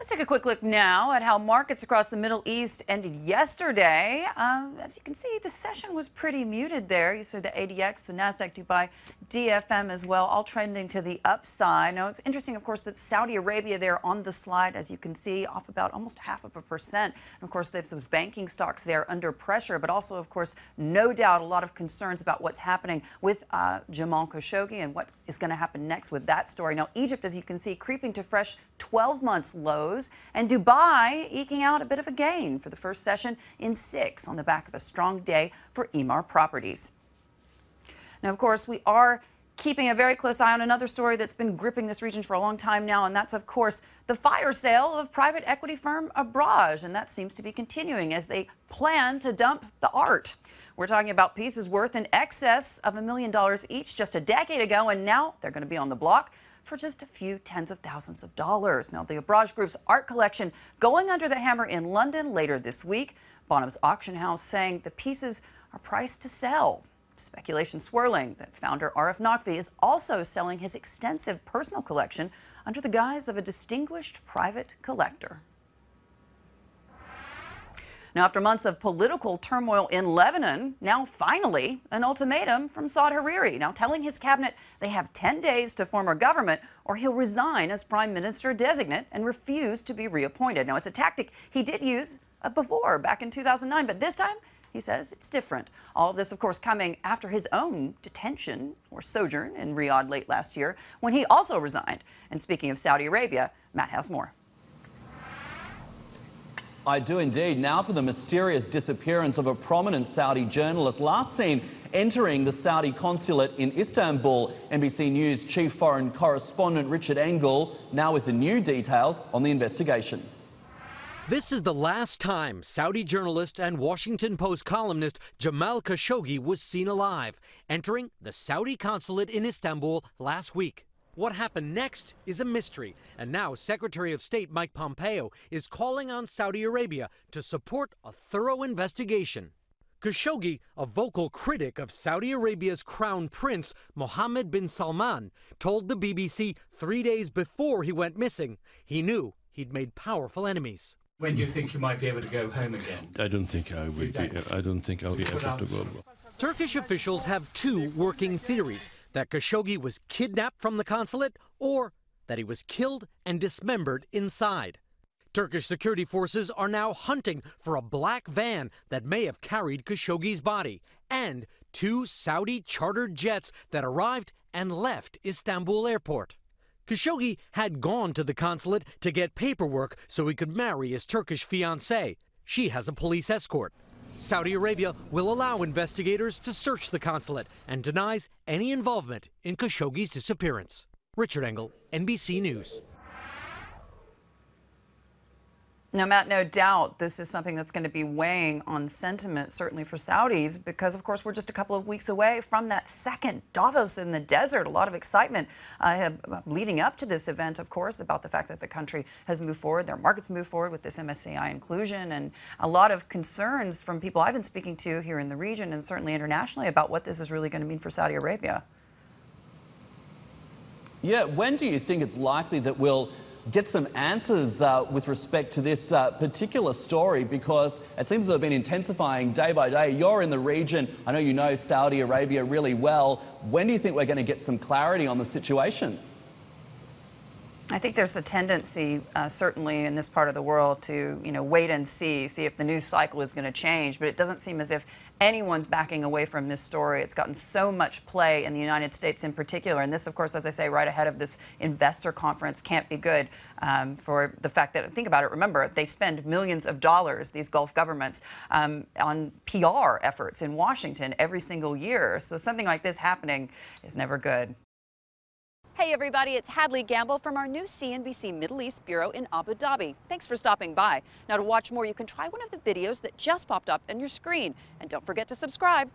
Let's take a quick look now at how markets across the Middle East ended yesterday. As you can see, the session was pretty muted there. You see the ADX, the Nasdaq Dubai, DFM as well, all trending to the upside. Now, it's interesting, of course, that Saudi Arabia there on the slide, as you can see, off about almost 0.5%. And of course, there's those banking stocks there under pressure, but also, of course, no doubt a lot of concerns about what's happening with Jamal Khashoggi and what is going to happen next with that story. Now, Egypt, as you can see, creeping to fresh 12 months lows, and Dubai eking out a bit of a gain for the first session in 6 on the back of a strong day for Emaar Properties. Now, of course, we are keeping a very close eye on another story that's been gripping this region for a long time now, and that's, of course, the fire sale of private equity firm Abraj, and that seems to be continuing as they plan to dump the art. We're talking about pieces worth in excess of $1 million each just a decade ago, and now they're going to be on the block for just a few tens of thousands of dollars. Now, the Abraj Group's art collection going under the hammer in London later this week. Bonham's auction house saying the pieces are priced to sell. Speculation swirling that founder Arif Naqvi is also selling his extensive personal collection under the guise of a distinguished private collector. Now, after months of political turmoil in Lebanon, now finally an ultimatum from Saad Hariri, now telling his cabinet they have 10 days to form a government or he'll resign as prime minister designate and refuse to be reappointed. Now, it's a tactic he did use before, back in 2009, but this time he says it's different. All of this, of course, coming after his own detention or sojourn in Riyadh late last year when he also resigned. And speaking of Saudi Arabia, Matt has more. I do indeed. Now for the mysterious disappearance of a prominent Saudi journalist last seen entering the Saudi consulate in Istanbul. NBC News chief foreign correspondent Richard Engel now with the new details on the investigation. This is the last time Saudi journalist and Washington Post columnist Jamal Khashoggi was seen alive, entering the Saudi consulate in Istanbul last week. What happened next is a mystery, and now Secretary of State Mike Pompeo is calling on Saudi Arabia to support a thorough investigation. Khashoggi, a vocal critic of Saudi Arabia's crown prince Mohammed bin Salman, told the BBC 3 days before he went missing he knew he'd made powerful enemies. When do you think you might be able to go home again? I don't think I will be. I don't think I'll be able to go. Turkish officials have two working theories: that Khashoggi was kidnapped from the consulate or that he was killed and dismembered inside. Turkish security forces are now hunting for a black van that may have carried Khashoggi's body and 2 Saudi chartered jets that arrived and left Istanbul airport. Khashoggi had gone to the consulate to get paperwork so he could marry his Turkish fiancée. She has a police escort. Saudi Arabia will allow investigators to search the consulate and denies any involvement in Khashoggi's disappearance. Richard Engel, NBC News. Now, Matt, no doubt this is something that's going to be weighing on sentiment, certainly for Saudis, because, of course, we're just a couple of weeks away from that second Davos in the desert. A lot of excitement leading up to this event, of course, about the fact that the country has moved forward, their markets move forward with this MSCI inclusion, and a lot of concerns from people I've been speaking to here in the region and certainly internationally about what this is really going to mean for Saudi Arabia. Yeah, when do you think it's likely that we'll get some answers with respect to this particular story, because it seems to have been intensifying day by day? You're in the region. I know you know Saudi Arabia really well. When do you think we're going to get some clarity on the situation? I think there's a tendency, certainly in this part of the world, to wait and see if the news cycle is going to change. But it doesn't seem as if anyone's backing away from this story. It's gotten so much play in the United States in particular. And this, of course, as I say, right ahead of this investor conference, can't be good for the fact that, think about it, remember, they spend millions of dollars, these Gulf governments, on PR efforts in Washington every single year. So something like this happening is never good. Hey everybody, it's Hadley Gamble from our new CNBC Middle East Bureau in Abu Dhabi. Thanks for stopping by. Now, to watch more, you can try one of the videos that just popped up on your screen. And don't forget to subscribe.